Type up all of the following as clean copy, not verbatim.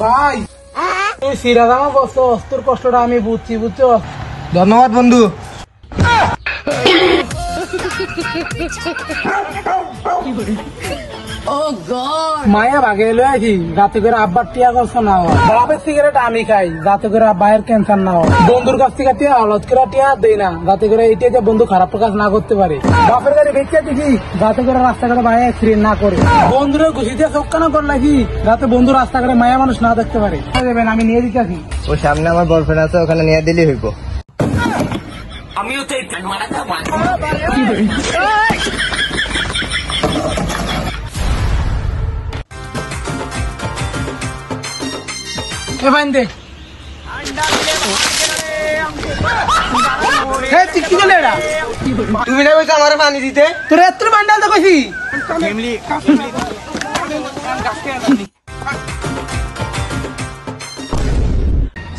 ভাই তুই সিরাজামা বসো, তোর কষ্টটা আমি বুঝছি, বুঝছো? ধন্যবাদ বন্ধু। মায়া ভাগে এলো আছি যাতে করে আব্বার টিয়া করছো না হয়, বাপের সিগারেট আমি খাই যাতে করে আব্বায়ের ক্যান্সার না হয়, বন্ধুর কাছ থেকে টিয়া হলত করে টিয়া দেই না যাতে করে এইটা যে বন্ধু খারাপ প্রকাশ না করতে পারে, বাপের গাড়ি বেঁচে দেখি যাতে করে রাস্তাঘাটে মায়া অ্যাক্সিডেন্ট না করে, বন্ধুরে ঘুষি দিয়ে চোখকানা করে লাগি যাতে বন্ধু রাস্তাঘাটে মায়া মানুষ না দেখতে পারে। দেবেন আমি নিয়ে দিতেছি। ওই সামনে আমার বয়ফ্রেন্ড আছে, ওখানে নিয়ে দিলেই হইব। আমিও তো এই প্যান মারাতে তুমি না কইছো আমার পানি দিতে? তোর এত বান্ডাল তো কইছি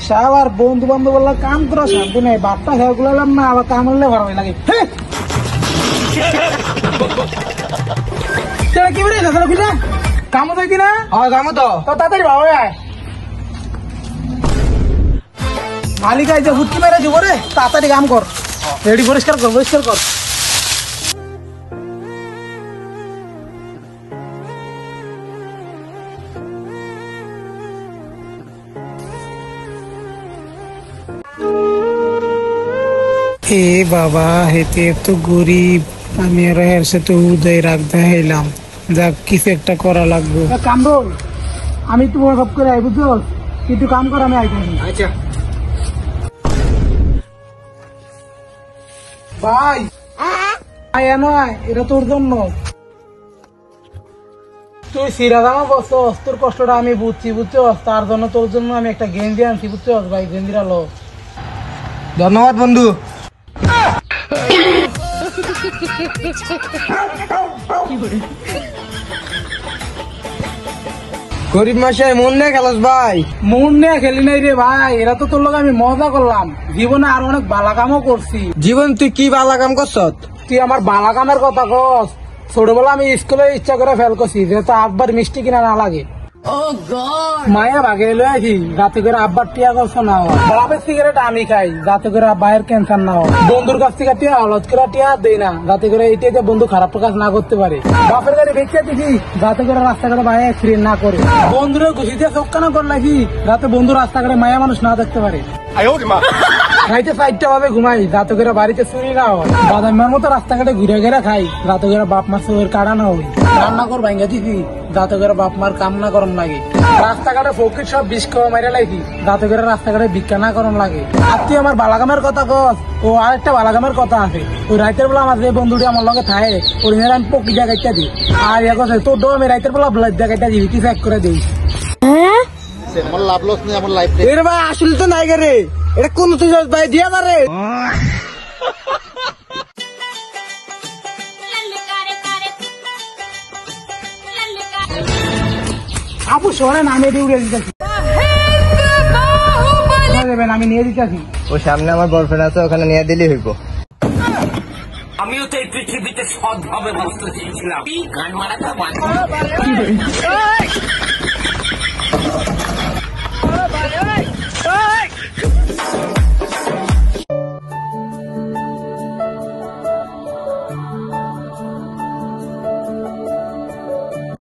সাবার বন্ধু বান্ধব বললাম কাম করো শান্তি নেই, বাপটা খেয়ে গুলালাম না আবার কাম করলে ভালো লাগে। কি বলে কামো তো কিনা? হ্যাঁ যাবো তো। তাড়াতাড়ি ভালো আয়, মালিক আইছে হুটকি মেরে দিব রে, তাড়াতাড়ি কাম কর, রেডি পরিষ্কার কর, পরিষ্কার কর। এ বাবা হেতে তো গরিব, আমি আর এর সাথে উদয় রাখতে হইলাম, যাক কিছু একটা করা লাগবে। কামরুল আমি তোমার সব করে আই, বুঝছো? কিন্তু কাম কর, আমি আইতেছি। আচ্ছা ভাই আয় নয়, এটা তোর জন্য। তুই সিরাজামা বসো, তোর কষ্টটা আমি বুঝছি, বুঝছো? তার জন্য তোর জন্য আমি একটা গেঞ্জি আনছি, বুঝছো ভাই? গেঞ্জিটা লো। ধন্যবাদ বন্ধু। গরিব মাসায় মন নিয়ে খেলাস ভাই? মন নিয়ে খেলি নাই রে ভাই, এরা তো তোর লোক আমি মজা করলাম, জীবনে আর অনেক বালা কামও করছি। জীবন তুই কি বালা কাম করছ? তুই আমার বালা কামের কথা কস? ছোটবেলা আমি স্কুলে ইচ্ছা করে ফেল করছি যেহেতু আব্বার মিষ্টি কিনা না লাগে, মায়া ভাগে এলো আছি যাতে করে আব্বার টিয়া করছো না হয়, বাপের সিগারেট আমি খাই যাতে করে আব্বায়ের ক্যান্সার না হয়, বন্ধুর কাছ থেকে টিয়া হলত করে টিয়া দেই না যাতে করে এইটা যে বন্ধু খারাপ প্রকাশ না করতে পারে, বাপের গাড়ি বেঁচে দেখি যাতে করে রাস্তাঘাটে মায়া অ্যাক্সিডেন্ট না করে, বন্ধুরে ঘুষি দিয়ে চোখকানা করে লাগি যাতে বন্ধু রাস্তাঘাটে মায়া মানুষ না দেখতে পারে, খাইতে 4টা ভাবে ঘুমাই যাতে করে বাড়িতে চুরি না হয়, বাদামের মতো রাস্তাঘাটে ঘুরে ঘেরে খাই যাতে করে বাপ মার চোখের কাটা না হয়, রান্না কর ভাঙ্গা দিছি যাতে করে বাপ মার কাম না করম লাগে, রাস্তাঘাটে ফকির সব বিষ খাওয়া মাইরা লাগি যাতে করে রাস্তাঘাটে ভিক্ষা না করম লাগে। আর তুই আমার বালাগামের কথা কস, ও আরেকটা বালাগামের কথা আছে, ওই রাইতের বেলা আমার যে বন্ধুটি আমার লগে থাকে ওই মেয়ের আমি পকি দিয়ে গাইটা দিই, আর ইয়ে কথা তোর ডো আমি রাইতের বেলা ব্লাড দিয়ে গাইটা দিই, কি চেক করে দিই। আমার লাভ লস নেই আমার লাইফ। এর ভাই আসলে তো নাই রে, এটা কোন তুই ভাই দিয়া না রে। আপু শহরে নামে দিয়ে উড়ে দিতেছি, আমি নিয়ে দিতেছি। ওই সামনে আমার বয়ফ্রেন্ড আছে, ওখানে নিয়ে দিলেই হইব। আমিও তো এই পৃথিবীতে সৎভাবে বসতে চেয়েছিলাম, গান মারাতে